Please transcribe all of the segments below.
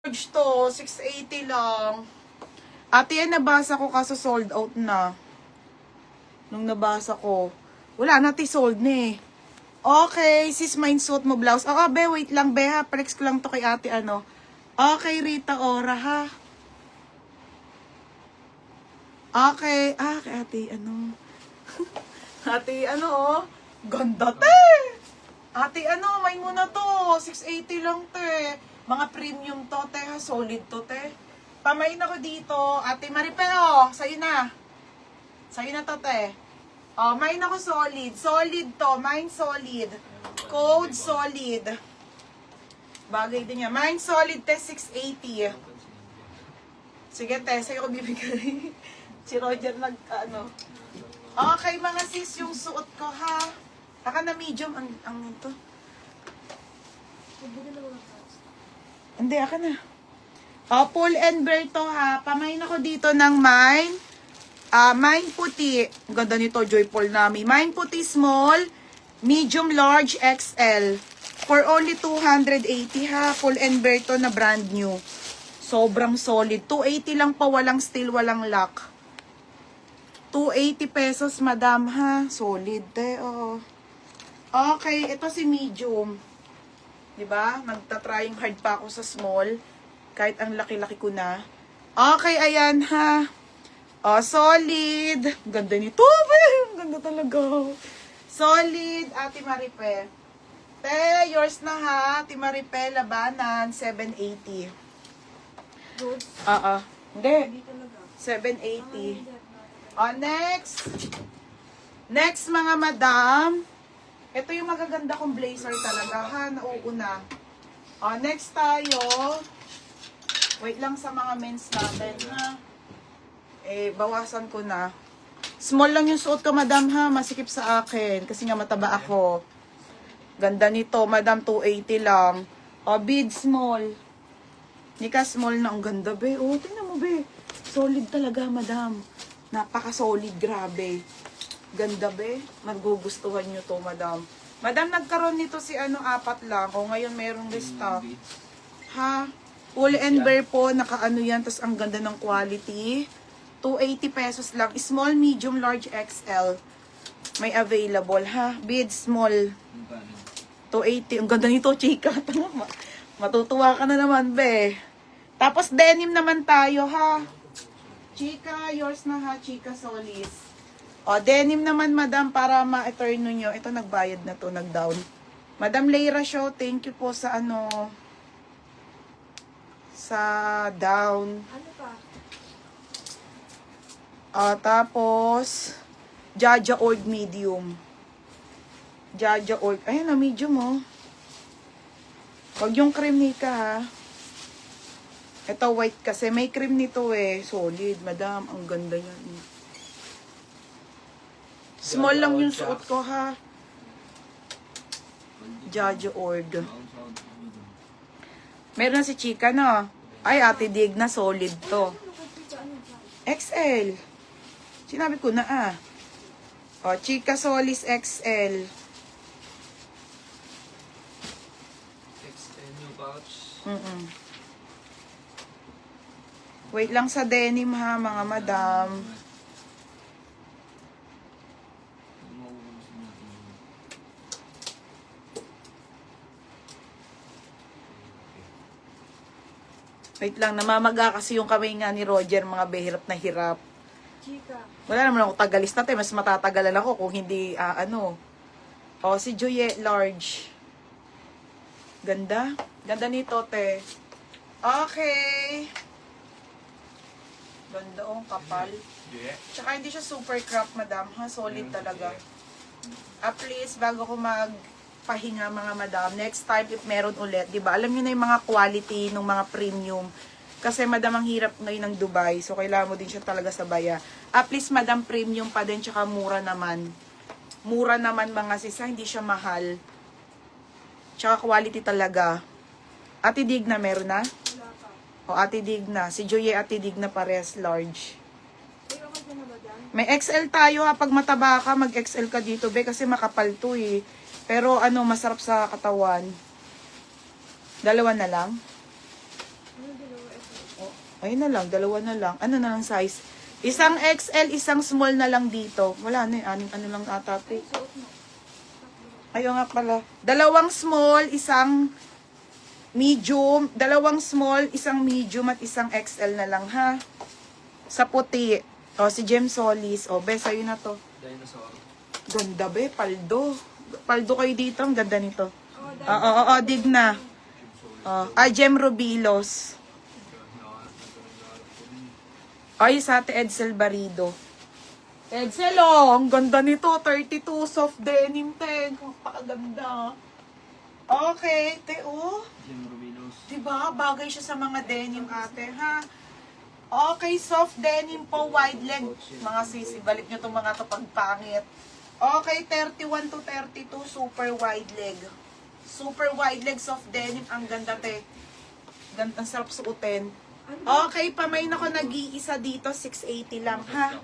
Charge to, 680 lang. Ate, yan nabasa ko kaso sold out na. Nung nabasa ko. Wala na, sold na eh. Okay, sis, mine suit mo blouse. Oo, be, wait lang, be ha. Flex ko lang to kay ate, ano. Okay, Rita Ora, ha. Okay, kay ate, ano. Ate, ano, oh. Ganda, te. Ate, ano, mine mo na to. 680 lang, te. Mga premium to, te, ha. Solid to, te. Pamain ako dito. Ate Maripe, oh. Sa'yo na. Sa'yo na to, te. Oh, mine ako solid. Solid to. Mine solid. Code solid. Bagay din niya. Mine solid, te, 680. Sige, te. Sa'yo ko bibigay. Si Roger ano. Okay, mga sis, yung suot ko, ha. Baka na medium ang ito. Hindi, aka na. Oh, pull and bear to, ha. Pamain ako dito ng mine. Mine puti. Ang ganda nito, Joyful Nami. Mine puti small, medium, large, XL. For only 280, ha. Pull and bear to na brand new. Sobrang solid. 280 lang pa, walang steel, walang lock. 280 pesos, madam, ha. Solid, te, oh. Okay, ito si medium. Diba? Magta-trying hard pa ako sa small. Kahit ang laki-laki ko na. Okay, ayan, ha. Oh, solid. Ganda nito. Ganda talaga. Solid, Ate Maripe. Te, yours na, ha. Ate Maripe, labanan, 780. Hindi. 780. Oh, next. Next, mga madam. Ito yung magaganda kong blazer talaga, ha. Nauuna. Oh, next tayo. Wait lang sa mga men's natin, ha. Bawasan ko na. Small lang yung suot ko, madam, ha. Masikip sa akin. Kasi nga mataba ako. Ganda nito, madam. 280 lang. Oh, bid small. Nika small na. Ang ganda, be. Oh, tingnan mo, be. Solid talaga, madam. Napaka-solid, grabe. Ganda, be. Magugustuhan nyo to, madam. Madam, nagkaroon nito si ano, 4 lang. O, ngayon merong restock. Ha? Pull and bear po, naka-ano yan. Tapos ang ganda ng quality. 280 pesos lang. Small, medium, large, XL. May available, ha? Bid, small. 280. Ang ganda nito, chika. Matutuwa ka na naman, be. Tapos denim naman tayo, ha? Chika, yours na, ha? Chika Solis. O, denim naman, madam, para ma-eturn nyo. Ito, nagbayad na to, nag-down. Madam Leira Show, thank you po sa ano, sa down. Ano pa? Tapos, Jaja Org medium. Jaja Org. Ayan na, medium, oh. Huwag yung cream, Nika, ha. Ito, white kasi. May cream nito, eh. Solid, madam. Ang ganda yan. Small lang yung suot ko, ha. Jaja Org. Meron na si Chika, no? Ay, Ate Dig na solid to. XL. Sinabi ko na, ah. O, Chika Solis XL. XL new pouch. Wait lang sa denim, ha, mga madam. Wait lang, namamaga kasi yung kamay nga ni Roger, mga behirap na hirap. Chika. Wala naman ako tagalis natin, mas matatagalan ako kung hindi, ano. O, si Juliet Large. Ganda. Ganda nito, te. Okay. Ganda, oh, kapal. Tsaka hindi siya super crop, madam, ha? Solid talaga. Please, bago ko magpahinga, mga madam, next time if meron ulit, di ba? Alam niyo na yung mga quality ng mga premium. Kasi madam, ang hirap ngayon ng Dubai. So, kailangan mo din siya talaga sa baya. Please, madam, premium pa din. Tsaka mura naman. Mura naman, mga sisa. Hindi siya mahal. Tsaka quality talaga. Ate Dig na, meron na? Wala pa. O, Ate Dig na. Si Joye, Ate Dig na pares large. Ikaw ka na ba dyan? May XL tayo, ha. Pag mataba ka, mag-XL ka dito, be. Kasi makapal to, eh. Pero, ano, masarap sa katawan. 2 na lang. Ano Ayun na lang, dalawa na lang. Ano na lang size? Isang XL, isang small na lang dito. Wala na eh, ano lang ata ito eh. Suot mo. Ayun nga pala. Dalawang small, isang medium. Dalawang small, isang medium at isang XL na lang ha. Sa puti. O, si Jem Solis. O, be, sa'yo na to. Dinosaur. Ganda be, paldo. Paldo kayo dito, ang ganda nito. Oh, Oo, dig na. Jem Rubilos. Ay, sa ate Edsel Barido. Edsel, oh, ang ganda nito. 32 soft denim, te. Napakaganda. Okay, te, oh. Jim Rubinos. Diba? Bagay siya sa mga denim, ate, ha? Okay, soft denim po, wide leg. Mga sisi, balik nyo itong mga to pagpangit. Okay, 31 to 32, super wide leg. Super wide leg, soft denim. Ang ganda, te. Ganda, ang sarap suotin. Okay, pamain ako nag-iisa dito, 680 lang, ha?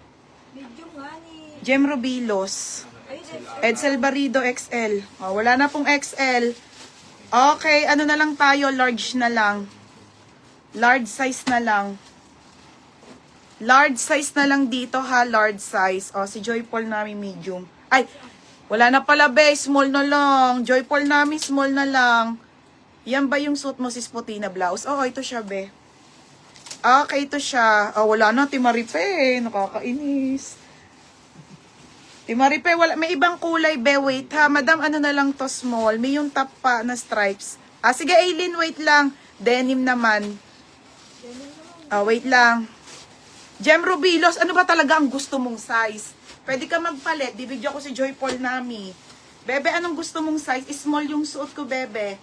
Medium nga ni... Jem Rubilos. Ay, Edsel Barido XL. Oh, wala na pong XL. Okay, ano na lang tayo, large na lang. Large size na lang. Large size na lang dito ha, large size. O, si Joy Paul namin medium. Ay, wala na pala be, small na lang. Joy Paul namin, small na lang. Yan ba yung suit mo, sis puti na blouse? Oo, ito siya be. Okay, ito siya. Oh, wala na, Timaripe. Nakakainis. Timaripe, wala. May ibang kulay be, wait ha. Madam, ano na lang to, small. May yung top pa na stripes. Ah, sige, Aileen, wait lang. Denim naman. Ah, wait lang. Jem Rubilos, ano ba talaga ang gusto mong size? Pwede ka magpalit. Bibidyo ko si Joy Paul Nami. Bebe, anong gusto mong size? Small yung suot ko, bebe.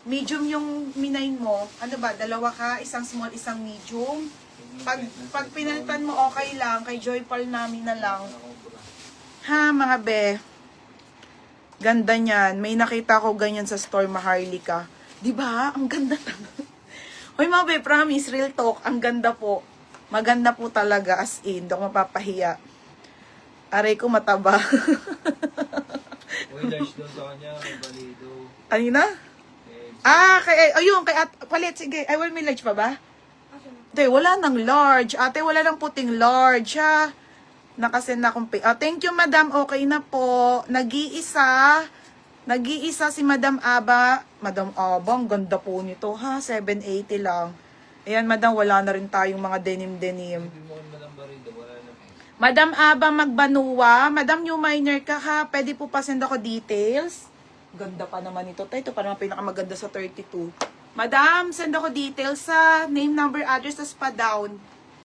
Medium yung minain mo. Ano ba? Dalawa ka? Isang small, isang medium? Pag pinalitan mo, okay lang. Kay Joy Paul Nami na lang. Ha, mga be. Ganda niyan. May nakita ko ganyan sa store, Maharlika. Diba? Ang ganda talaga. Hoy mga be, promise, real talk. Ang ganda po. Maganda po talaga, as in. Hindi ako mapapahiya. Aray ko mataba. Uy, large doon sa kanya. May balido. Ano na? Ayun, palit, sige. Ay, may large pa ba? Ate, wala nang large. Ate, wala nang puting large, ha? Nakasend na akong pay. Thank you, madam. Okay na po. Nag-iisa si Madam Aba. Madam Aba, ang ganda po nito, ha? 780 lang. Ayan, madam, wala na rin tayong mga denim-denim. Hindi mo Madam Barido. Wala na. Madam Aba Magbanua. Madam, new minor ka, ha? Pwede po pa send ako details. Ganda pa naman ito. Ito pa naman pinakamaganda sa 32. Madam, send ako details sa name, number, address, tas pa down.